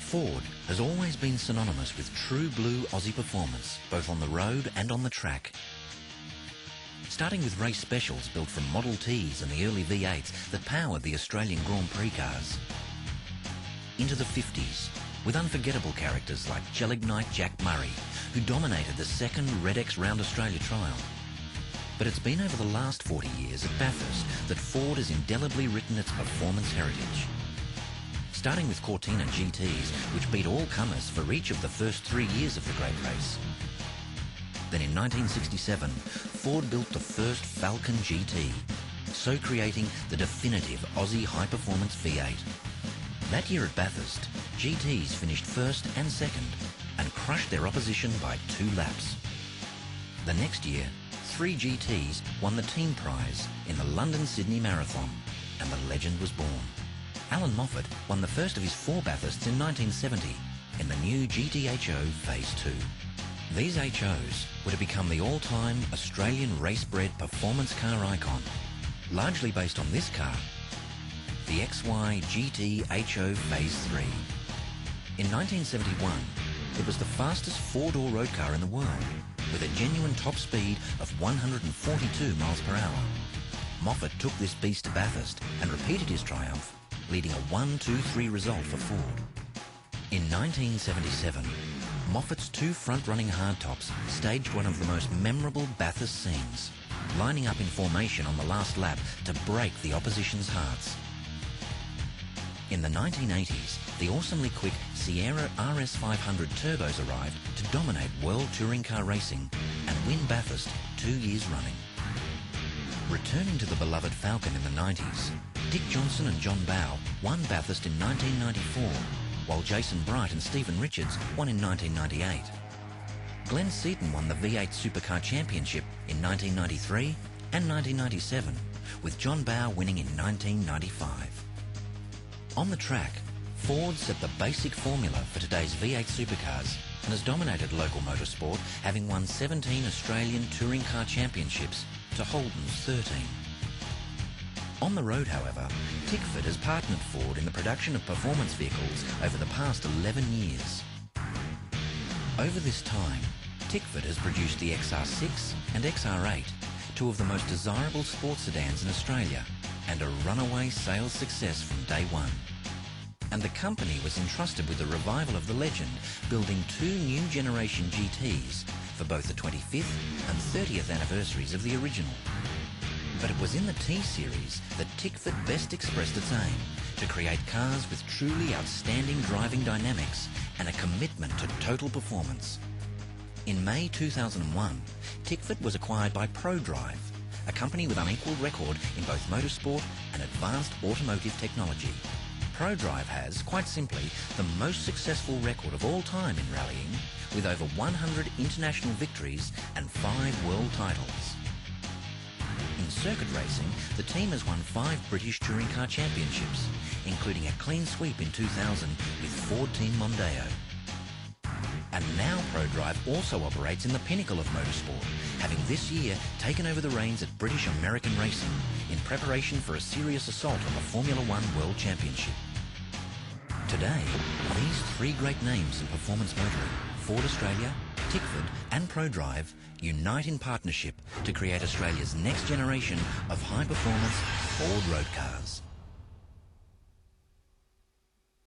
Ford has always been synonymous with true blue Aussie performance, both on the road and on the track. Starting with race specials built from Model Ts and the early V8s that powered the Australian Grand Prix cars. Into the 50s, with unforgettable characters like Gelignite Jack Murray, who dominated the second Red-X Round Australia trial. But it's been over the last 40 years at Bathurst that Ford has indelibly written its performance heritage. Starting with Cortina GTs, which beat all comers for each of the first 3 years of the Great Race. Then in 1967, Ford built the first Falcon GT, so creating the definitive Aussie high-performance V8. That year at Bathurst, GTs finished first and second and crushed their opposition by 2 laps. The next year, 3 GTs won the team prize in the London-Sydney Marathon, and the legend was born. Alan Moffat won the first of his 4 Bathursts in 1970 in the new GTHO Phase 2. These HOs were to become the all-time Australian race-bred performance car icon, largely based on this car, the XY GT HO Phase 3. In 1971, it was the fastest 4-door road car in the world, with a genuine top speed of 142 miles per hour. Moffat took this beast to Bathurst and repeated his triumph, leading a 1-2-3 result for Ford. In 1977, Moffat's 2 front-running hardtops staged one of the most memorable Bathurst scenes, lining up in formation on the last lap to break the opposition's hearts. In the 1980s, the awesomely quick Sierra RS500 turbos arrived to dominate world touring car racing and win Bathurst 2 years running. Returning to the beloved Falcon in the 90s, Dick Johnson and John Bowe won Bathurst in 1994, while Jason Bright and Stephen Richards won in 1998. Glenn Seaton won the V8 Supercar Championship in 1993 and 1997, with John Bowe winning in 1995. On the track, Ford set the basic formula for today's V8 supercars and has dominated local motorsport, having won 17 Australian Touring Car Championships to Holden's 13. On the road, however, Tickford has partnered Ford in the production of performance vehicles over the past 11 years. Over this time, Tickford has produced the XR6 and XR8, 2 of the most desirable sports sedans in Australia, and a runaway sales success from day one. And the company was entrusted with the revival of the legend, building 2 new generation GTs for both the 25th and 30th anniversaries of the original. But it was in the T-Series that Tickford best expressed its aim to create cars with truly outstanding driving dynamics and a commitment to total performance. In May 2001, Tickford was acquired by ProDrive, a company with unequalled record in both motorsport and advanced automotive technology. ProDrive has, quite simply, the most successful record of all time in rallying, with over 100 international victories and 5 world titles. In circuit racing, the team has won 5 British Touring Car Championships, including a clean sweep in 2000 with Ford Team Mondeo. And now ProDrive also operates in the pinnacle of motorsport, having this year taken over the reins at British American Racing in preparation for a serious assault on the Formula One World Championship. Today, these 3 great names in performance motoring, Ford Australia, Tickford and ProDrive, unite in partnership to create Australia's next generation of high-performance Ford road cars.